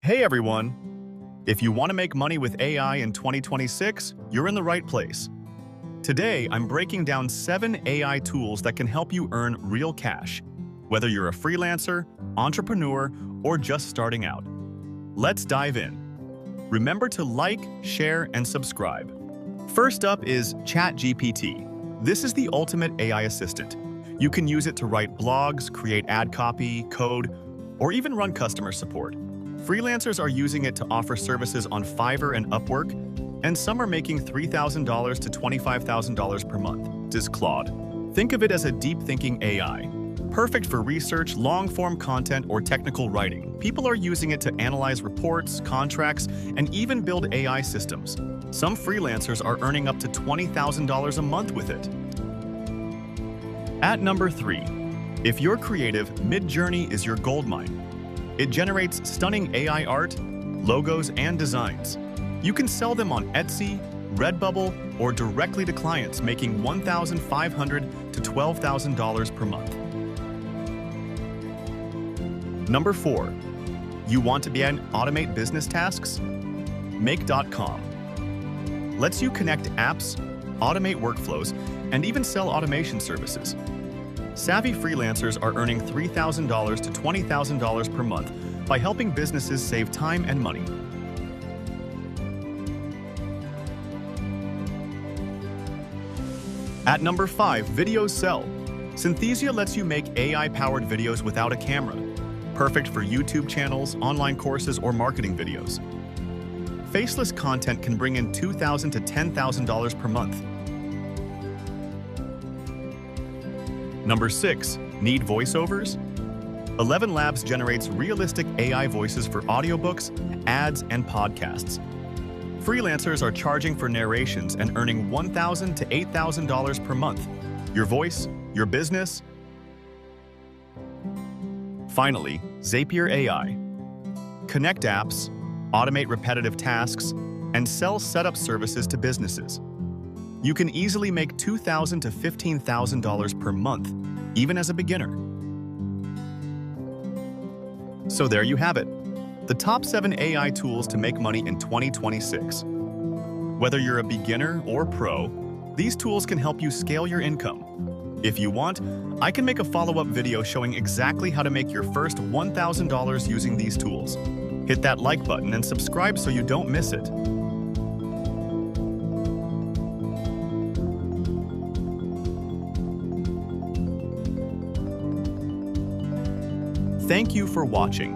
Hey everyone! If you want to make money with AI in 2026, you're in the right place. Today, I'm breaking down 7 AI tools that can help you earn real cash, whether you're a freelancer, entrepreneur, or just starting out. Let's dive in. Remember to like, share, and subscribe. First up is ChatGPT. This is the ultimate AI assistant. You can use it to write blogs, create ad copy, code, or even run customer support. Freelancers are using it to offer services on Fiverr and Upwork, and some are making $3,000 to $25,000 per month. This is Claude. Think of it as a deep-thinking AI. Perfect for research, long-form content, or technical writing. People are using it to analyze reports, contracts, and even build AI systems. Some freelancers are earning up to $20,000 a month with it. At number 3, if you're creative, Midjourney is your goldmine. It generates stunning AI art, logos, and designs. You can sell them on Etsy, Redbubble, or directly to clients, making $1,500 to $12,000 per month. Number 4. You want to automate business tasks? Make.com lets you connect apps, automate workflows, and even sell automation services. Savvy freelancers are earning $3,000 to $20,000 per month by helping businesses save time and money. At number 5, videos sell. Synthesia lets you make AI-powered videos without a camera. Perfect for YouTube channels, online courses, or marketing videos. Faceless content can bring in $2,000 to $10,000 per month. Number 6. Need voiceovers? ElevenLabs generates realistic AI voices for audiobooks, ads, and podcasts. Freelancers are charging for narrations and earning $1,000 to $8,000 per month. Your voice, your business. Finally, Zapier AI. Connect apps, automate repetitive tasks, and sell setup services to businesses. You can easily make $2,000 to $15,000 per month, even as a beginner. So there you have it, the top 7 AI tools to make money in 2026. Whether you're a beginner or pro, these tools can help you scale your income. If you want, I can make a follow-up video showing exactly how to make your first $1,000 using these tools. Hit that like button and subscribe so you don't miss it. Thank you for watching.